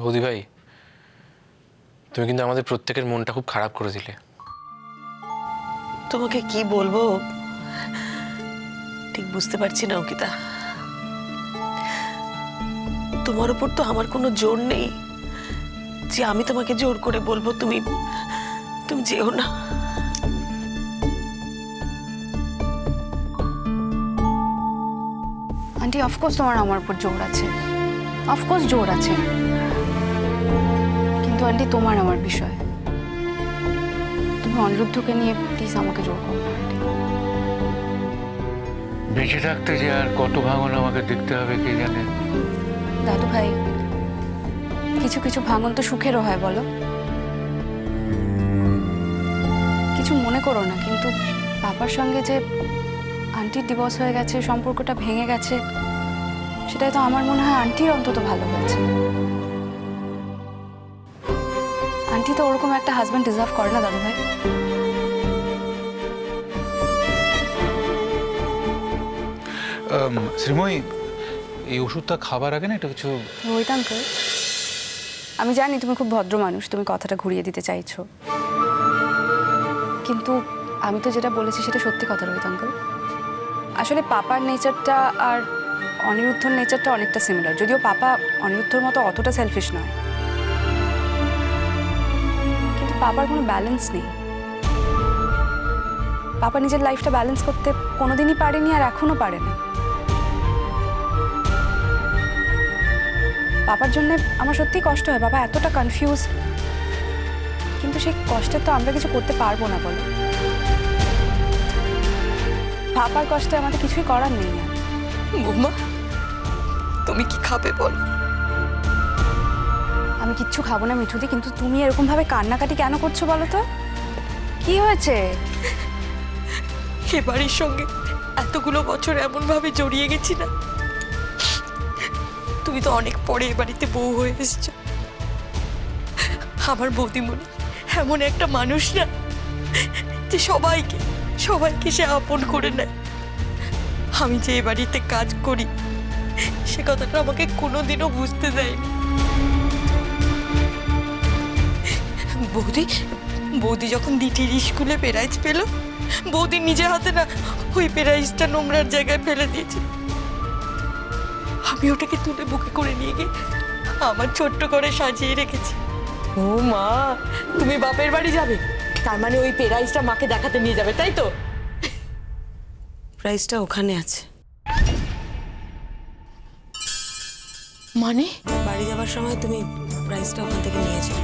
বৌদি ভাই, তুমি কিন্তু আমাদের প্রত্যেকের মনটা খুব খারাপ করে দিলে। তোমাকে কি বলবো ঠিক বুঝতে পারছি না অঙ্কিতা। তোমার উপর তো আমার কোনো জোর নেই যে আমি তোমাকে জোর করে বলবো তুমি তুমি যেও না। আন্টি, অফকোর্স তোমার আমার উপর জোর আছে, অফকোর্স জোর আছে, কিন্তু আন্টি তোমার আমার বিষয়। তুমি অনিরুদ্ধকে নিয়ে প্লিজ আমাকে জোর করো না আন্টি। বেঁচে থাকতে যে আর কত ভাঙন আমাকে দেখতে হবে কে জানে। দাদু ভাই, কিছু কিছু ভাঙন তো সুখেরও হয় বলো। কিছু মনে করো না, কিন্তু বাবার সঙ্গে যে আন্টির ডিভোর্স হয়ে গেছে, সম্পর্কটা ভেঙে গেছে, সেটাই তো আমার মনে হয় আন্টির অন্তত ভালো হয়েছে। আন্টি তো ওরকম একটা হাজব্যান্ড ডিজার্ভ করে না দাদু ভাই। শ্রীময়ী, এই ওষুধটা খাবার আগে না এটা কিছু। রোহিত আঙ্কেল, আমি জানি তুমি খুব ভদ্র মানুষ, তুমি কথাটা ঘুরিয়ে দিতে চাইছো, কিন্তু আমি তো যেটা বলেছি সেটা সত্যি কথা রোহিত আঙ্কেল। আসলে পাপার নেচারটা আর অনিরুদ্ধর নেচারটা অনেকটা সিমিলার, যদিও পাপা অনিরুদ্ধর মতো অতটা সেলফিশ নয়, কিন্তু পাপার কোনো ব্যালেন্স নেই। পাপা নিজের লাইফটা ব্যালেন্স করতে কোনোদিনই পারেনি, আর এখনো পারে না। পাপার জন্য আমার সত্যিই কষ্ট হয়, বাবা এতটা কনফিউজ, কিন্তু সেই কষ্টের তো আমরা কিছু করতে পারবো না বলো। পাপার কষ্টে আমাদের কিছুই করার নেই। বৌমা, তুমি কি খাবে বল? আমি কিচ্ছু খাবো না মিঠুদি, কিন্তু তুমি এরকম ভাবে কান্নাকাটি কেন করছো বলো তো? কি হয়েছে? এ বাড়ির সঙ্গে এতগুলো বছর এমন ভাবে জড়িয়ে গেছি না, তুমি তো অনেক পরে এ বাড়িতে বউ হয়ে এসেছো। আমার বৌদিমণি এমন একটা মানুষ না যে সবাইকে সবাইকে সে আপন করে নেয়। আমি যে এ বাড়িতে কাজ করি সে কথাটা আমাকে কোনোদিনও বুঝতে দেয়নি। বৌদি বৌদি যখন দিটির স্কুলে প্রাইজ পেল, বৌদি নিজে হাতে না ওই প্রাইজটা নোংরার জায়গায় ফেলে দিয়েছিল। আমি ওটাকে তুলে বুকে করে নিয়ে গিয়ে আমার ছোট্ট করে সাজিয়ে রেখেছি। ও মা, তুমি বাপের বাড়ি যাবে, তার মানে ওই প্রাইজটা মাকে দেখাতে নিয়ে যাবে, তাই তো? প্রাইজটা ওখানে আছে। মানে বাড়ি যাবার সময় তুমি প্রাইজটা ওখান থেকে নিয়েছো।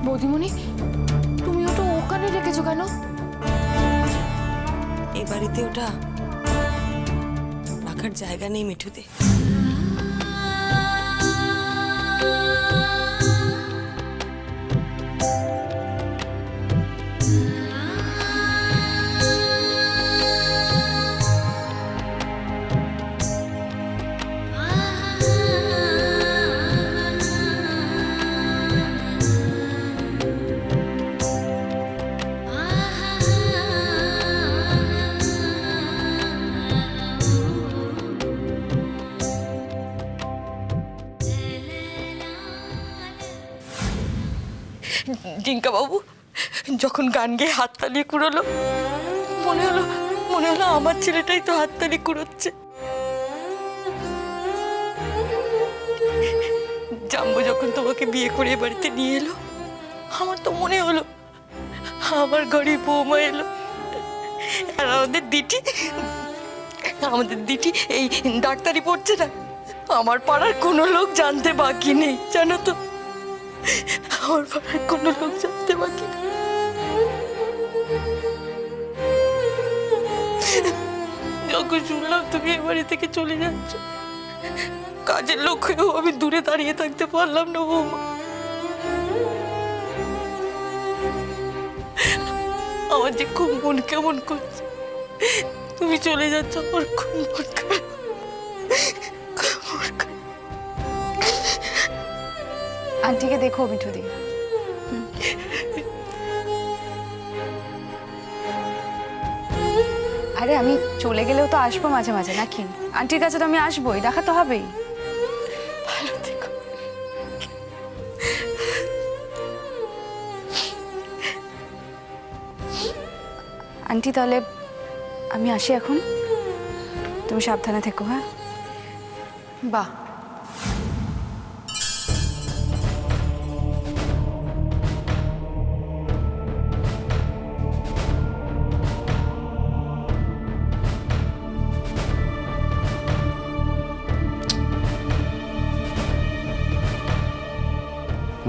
বৌদিমণি, তুমি ওটা ওখানে রেখেছো কেন? এই বাড়িতে ওটা রাখার জায়গা নেই মিঠুতে। ডিঙ্কা বাবু যখন গান গেয়ে হাততালি কুড়োলো, মনে হলো আমার ছেলেটাই তো হাততালি কুড়োচ্ছে। জাম্বু যখন তোমাকে বিয়ে করে এ বাড়িতে নিয়ে এলো, আমার তো মনে হলো আমার ঘরে বৌমা এলো। আর আমাদের দিটি এই ডাক্তারি পড়ছে না, আমার পাড়ার কোনো লোক জানতে বাকি নেই, জানো তো? আমার পাড়ার কোনো লোক জানতে বাকি নেই। যখন শুনলাম তুমি এ বাড়ি থেকে চলে যাচ্ছ, কাজের লোক হয়েও আমি দূরে দাঁড়িয়ে থাকতে পারলাম না বৌমা। আমার যে খুব মন কেমন করছে, তুমি চলে যাচ্ছ, আমার খুব মন খারাপ। আন্টিকে দেখো মিঠুদি। আরে আমি চলে গেলেও তো আসবো মাঝে মাঝে, নাকি? আন্টির কাছে তো আমি আসবোই, দেখা তো হবেই। ভালো থেকো। আন্টি তাহলে আমি আসি এখন, তুমি সাবধানে থেকো। হ্যাঁ, বাহ,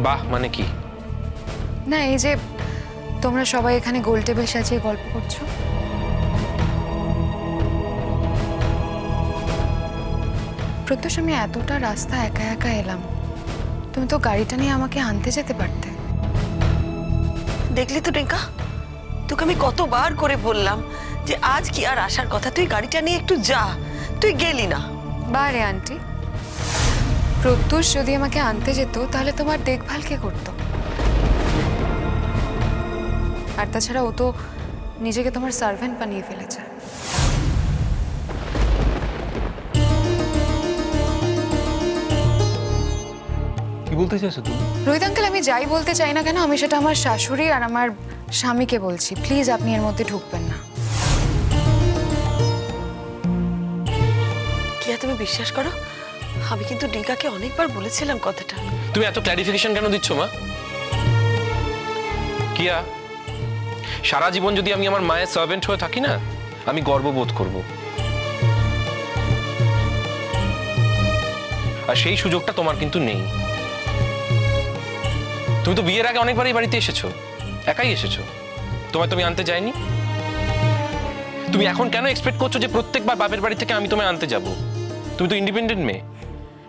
বাহ মানে কি? না এই যে তোমরা সবাই এখানে গোল টেবিল সাজিয়ে গল্প করছো, প্রত্যুষ আমি এতটা রাস্তা একা একা এলাম, তুমি তো গাড়িটা নিয়ে আমাকে আনতে যেতে পারতে। দেখলি তো টিঙ্কা, তোকে আমি কতবার করে বললাম যে আজ কি আর আসার কথা, তুই গাড়িটা নিয়ে একটু যা, তুই গেলি না। বারে আন্টি, প্রত্যুষ যদি আমাকে আনতে যেত তাহলে তোমার দেখভাল কে করতো? আর তাছাড়া ও তো নিজেকে তোমার সার্ভেন্ট বানিয়ে ফেলেছে। কি বলতে চাইছো তুমি? রোহিত আঙ্কেল, আমি যাই বলতে চাই না কেন, আমি সেটা আমার শাশুড়ি আর আমার স্বামীকে বলছি। প্লিজ আপনি এর মধ্যে ঢুকবেন না। কিয়া তুমি বিশ্বাস করো, আমি কিন্তু টিঙ্কাকে অনেকবার বলেছিলাম কথাটা। তুমি এত ক্ল্যারিফিকেশন কেন দিচ্ছ মা? কিয়া, সারা জীবন যদি আমি আমার মায়ের সার্ভেন্ট হয়ে থাকি না, আমি গর্ববোধ করব। আর সেই সুযোগটা তোমার কিন্তু নেই। তুমি তো বিয়ের আগে অনেকবার এই বাড়িতে এসেছো, একাই এসেছো, তোমায় তুমি আনতে যাইনি। তুমি এখন কেন এক্সপেক্ট করছো যে প্রত্যেকবার বাপের বাড়ি থেকে আমি তোমায় আনতে যাব? তুমি তো ইন্ডিপেন্ডেন্ট মেয়ে,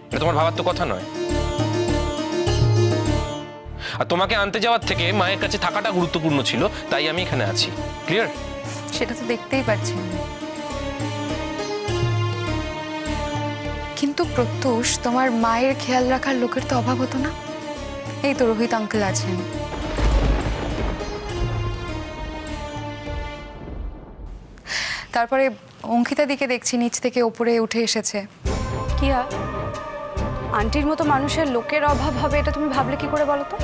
এটা তোমার ভাবার তো কথা নয়। আর তোমাকে আনতে যাওয়ার থেকে মায়ের কাছে থাকাটা গুরুত্বপূর্ণ ছিল, তাই আমি এখানে আছি। ক্লিয়ার? সেটা তো দেখতেই পাচ্ছি আমি। কিন্তু প্রত্যুষ, তোমার মায়ের খেয়াল রাখার লোকের তো অভাব হতো না। এই তো রোহিত আঙ্কেল আছেন। তারপরে অঙ্কিতা দিকে দেখছি নিচ থেকে ওপরে উঠে এসেছে। কিয়া, আন্টির মতো মানুষের লোকের অভাব হবে এটা তুমি ভাবলে কি করে বলো তো?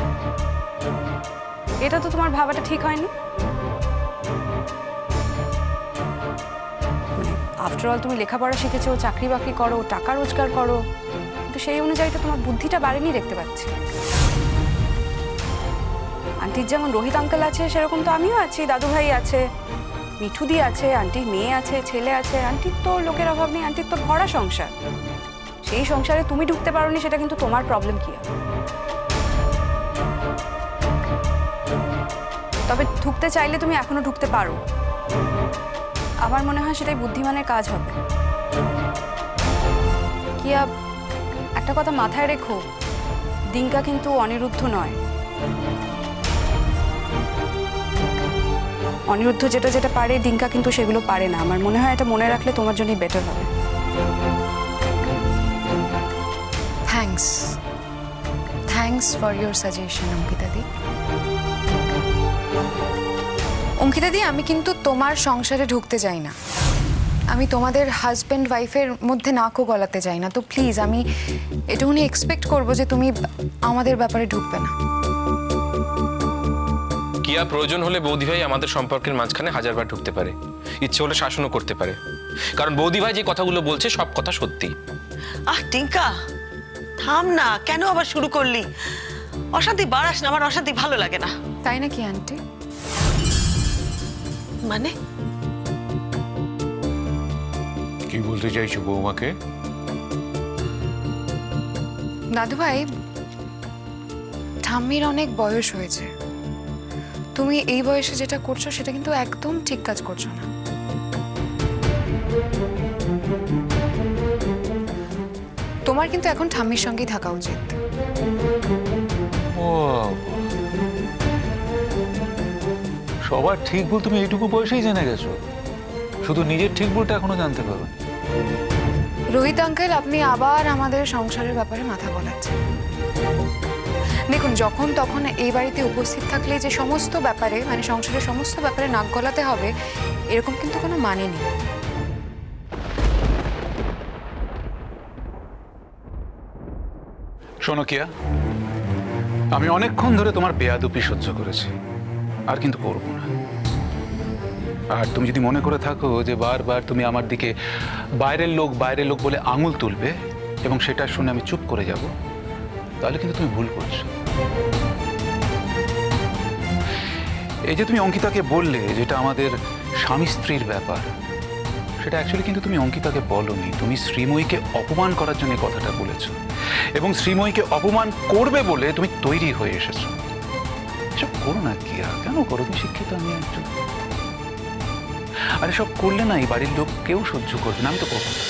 এটা তো তোমার ভাবাটা ঠিক হয়নি। আফটার অল তুমি লেখাপড়া শিখেছো, চাকরি বাকরি করো, টাকা রোজগার করো, কিন্তু সেই অনুযায়ী তো তোমার বুদ্ধিটা বাড়েনি দেখতে পাচ্ছি। আন্টির যেমন রোহিত আঙ্কেল আছে, সেরকম তো আমিও আছি, দাদু ভাই আছে, মিঠুদি আছে, আন্টির মেয়ে আছে, ছেলে আছে। আন্টির তো লোকের অভাব নেই, আন্টির তো ভরা সংসার। সেই সংসারে তুমি ঢুকতে পারোনি, সেটা কিন্তু তোমার প্রবলেম। কি তবে ঢুকতে চাইলে তুমি এখনো ঢুকতে পারো। আমার মনে হয় সেটাই বুদ্ধিমানের কাজ হবে। কিয়া, একটা কথা মাথায় রেখো, ডিঙ্কা কিন্তু অনিরুদ্ধ নয়। অনিরুদ্ধ যেটা যেটা পারে, ডিঙ্কা কিন্তু সেগুলো পারে না। আমার মনে হয় এটা মনে রাখলে তোমার জন্যই বেটার হবে। Thanks for your suggestion Ankita দি। অঙ্কিতা দি, আমি কিন্তু তোমার সংসারে ঢুকতে চাই না। আমি তোমাদের হাজব্যান্ড ওয়াইফের মধ্যে নাকও গলাতে চাই না। তো প্লিজ আমি এটুকুনি এক্সপেক্ট করবো যে তুমি আমাদের ব্যাপারে ঢুকবে না। কিয়া, প্রয়োজন হলে বৌদি ভাই আমাদের সম্পর্কের মাঝখানে হাজারবার ঢুকতে পারে, ইচ্ছে হলে শাসনও করতে পারে। কারণ বৌদি ভাই যে কথাগুলো বলছে সব কথা সত্যি। আহ টিঙ্কা, থাম না, কেন আবার শুরু করলি? অশান্তি বাড়াস না, আমার অশান্তি ভালো লাগে না। তাই নাকি আন্টি? মানে কি বলতে চাইছো বৌমাকে? দাদু ভাই, ঠাম্মির অনেক বয়স হয়েছে। তুমি এই বয়সে যেটা করছো সেটা কিন্তু একদম ঠিক কাজ করছো না। তোমার কিন্তু এখন ঠাম্মির সঙ্গেই থাকা উচিত। ও, সবার ঠিক ভুল তুমি এইটুকু বয়সেই জেনে গেছো, শুধু নিজের ঠিক ভুলটা এখনো জানতে পারো। রোহিত আঙ্কেল, আপনি আবার আমাদের সংসারের ব্যাপারে মাথা গলাচ্ছেন। দেখুন, যখন তখন এই বাড়িতে উপস্থিত থাকলে যে সমস্ত ব্যাপারে, মানে সংসারের সমস্ত ব্যাপারে নাক গলাতে হবে, এরকম কিন্তু কোনো মানে নেই। শোনো কিয়া, আমি অনেকক্ষণ ধরে তোমার বেয়াদুপি সহ্য করেছি, আর কিন্তু করবো না। আর তুমি যদি মনে করে থাকো যে বারবার তুমি আমার দিকে বাইরের লোক বলে আঙুল তুলবে এবং সেটা শুনে আমি চুপ করে যাব, তাহলে কিন্তু তুমি ভুল করছো। এই যে তুমি অঙ্কিতাকে বললে যেটা আমাদের স্বামী স্ত্রীর ব্যাপার, সেটা অ্যাকচুয়ালি কিন্তু তুমি অঙ্কিতাকে বলনি, তুমি শ্রীময়ীকে অপমান করার জন্য কথাটা বলেছো এবং শ্রীময়ীকে অপমান করবে বলে তুমি তৈরি হয়ে এসেছো। এসব করো না কি, আর কেন করো? তুমি শিক্ষিত, আমি একজন। আর এসব করলে না এই বাড়ির লোক কেউ সহ্য করবে না, আমি তো করবো না।